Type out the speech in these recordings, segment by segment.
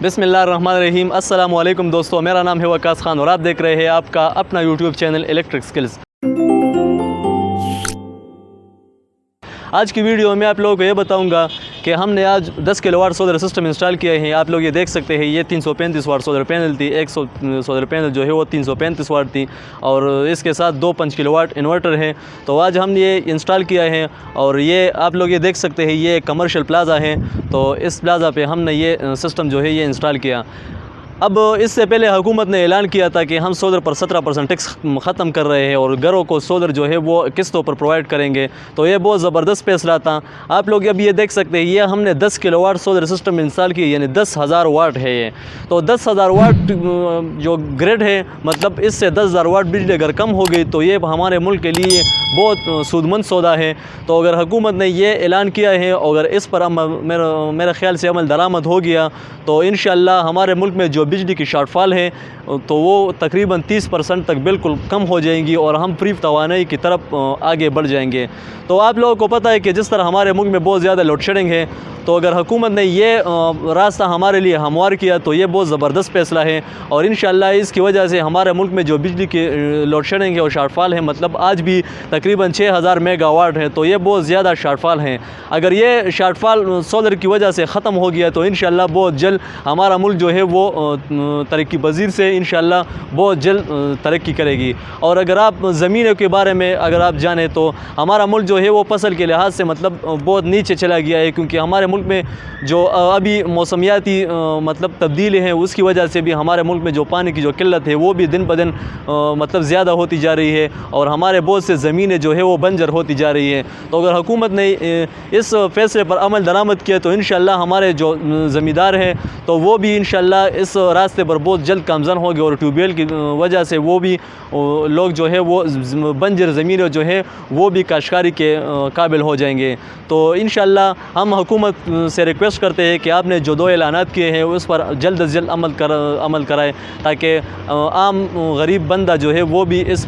بسم اللہ الرحمن الرحیم۔ السلام علیکم دوستو، میرا نام ہے وقاص خان اور آپ دیکھ رہے ہیں آپ کا اپنا یوٹیوب چینل الیکٹرک سکلز۔ آج کی ویڈیو میں آپ لوگوں کو یہ بتاؤں گا کہ ہم نے آج 10 کلو واٹ سولر سسٹم انسٹال کیا ہے۔ آپ لوگ یہ دیکھ سکتے ہیں، یہ 335 واٹ سولر پینل تھی، ایک سولر پینل جو ہے وہ 335 واٹ تھی، اور اس کے ساتھ 5 کلو واٹ انورٹر ہے۔ تو آج ہم نے یہ انسٹال کیا ہے، اور یہ آپ لوگ یہ دیکھ سکتے ہیں، یہ کمرشل پلازا ہے۔ تو اس پلازا پہ ہم نے یہ سسٹم جو ہے یہ انسٹال کیا۔ اب اس سے پہلے حکومت نے اعلان کیا تھا کہ ہم سولر پر 17% ٹیکس ختم کر رہے ہیں اور گھروں کو سولر جو ہے وہ قسطوں پر پرووائڈ کریں گے۔ تو یہ بہت زبردست فیصلہ تھا۔ آپ لوگ اب یہ دیکھ سکتے ہیں، یہ ہم نے 10 کلو واٹ سولر سسٹم انسٹال کی، یعنی 10,000 واٹ ہے یہ۔ تو 10,000 واٹ جو گریڈ ہے، مطلب اس سے 10,000 واٹ بجلی اگر کم ہو گئی تو یہ ہمارے ملک کے لیے بہت سودمند سودا ہے۔ تو اگر حکومت نے یہ اعلان کیا ہے، اگر اس پر میرے خیال سے عمل درآمد ہو گیا تو انشاءاللہ ہمارے ملک میں جو بجلی کی شارٹ فال ہے تو وہ تقریباً 30% تک بالکل کم ہو جائیں گی، اور ہم فری توانائی کی طرف آگے بڑھ جائیں گے۔ تو آپ لوگوں کو پتہ ہے کہ جس طرح ہمارے ملک میں بہت زیادہ لوڈ شیڈنگ ہے، تو اگر حکومت نے یہ راستہ ہمارے لیے ہموار کیا تو یہ بہت زبردست فیصلہ ہے، اور انشاءاللہ اس کی وجہ سے ہمارے ملک میں جو بجلی کی لوڈ شیڈنگ ہے اور شارٹ فال ہے، مطلب آج بھی تقریباً 6,000 میگا واٹ ہے، تو یہ بہت زیادہ شارٹ فال ہیں۔ اگر یہ شارٹ فال سولر کی وجہ سے ختم ہو گیا تو انشاءاللہ بہت جلد ہمارا ملک جو ہے وہ ترقی پذیر سے انشاءاللہ بہت جلد ترقی کرے گی۔ اور اگر آپ زمینوں کے بارے میں اگر آپ جانیں تو ہمارا ملک جو ہے وہ فصل کے لحاظ سے مطلب بہت نیچے چلا گیا ہے، کیونکہ ہمارے ملک میں جو ابھی موسمیاتی مطلب تبدیلی ہیں، اس کی وجہ سے بھی ہمارے ملک میں جو پانی کی جو قلت ہے وہ بھی دن بدن مطلب زیادہ ہوتی جا رہی ہے، اور ہمارے بہت سے زمینیں جو ہے وہ بنجر ہوتی جا رہی ہے۔ تو اگر حکومت نے اس فیصلے پر عمل درآمد کیا تو انشاءاللہ ہمارے جو زمیندار ہیں تو وہ بھی انشاءاللہ اس راستے پر بہت جلد گامزن ہوں گے، اور ٹیوب ویل کی وجہ سے وہ بھی لوگ جو ہے وہ بنجر زمینیں جو ہے وہ بھی کاشتکاری کے قابل ہو جائیں گے۔ تو انشاءاللہ ہم حکومت سے ریکویسٹ کرتے ہیں کہ آپ نے جو 2 اعلانات کیے ہیں اس پر جلد از جلد عمل کرائے، تاکہ عام غریب بندہ جو ہے وہ بھی اس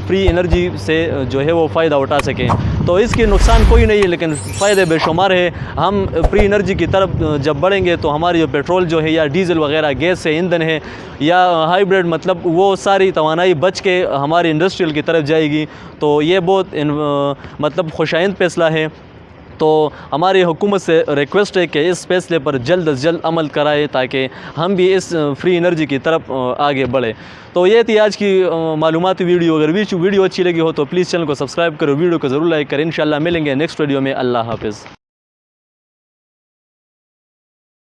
فری انرجی سے جو ہے وہ فائدہ اٹھا سکیں۔ تو اس کی نقصان کوئی نہیں ہے، لیکن فائدے بے شمار ہے۔ ہم فری انرجی کی طرف جب بڑھیں گے تو ہماری جو پیٹرول جو ہے یا ڈیزل وغیرہ گیس سے ایندھن ہے یا ہائیبریڈ، مطلب وہ ساری توانائی بچ کے ہماری انڈسٹریل کی طرف جائے گی۔ تو یہ بہت مطلب خوش آئند فیصلہ ہے۔ تو ہماری حکومت سے ریکویسٹ ہے کہ اس فیصلے پر جلد از جلد عمل کرائے، تاکہ ہم بھی اس فری انرجی کی طرف آگے بڑھیں۔ تو یہ تھی آج کی معلوماتی ویڈیو۔ اگر ویڈیو اچھی لگی ہو تو پلیز چینل کو سبسکرائب کرو، ویڈیو کو ضرور لائک کریں۔ انشاءاللہ ملیں گے نیکسٹ ویڈیو میں۔ اللہ حافظ۔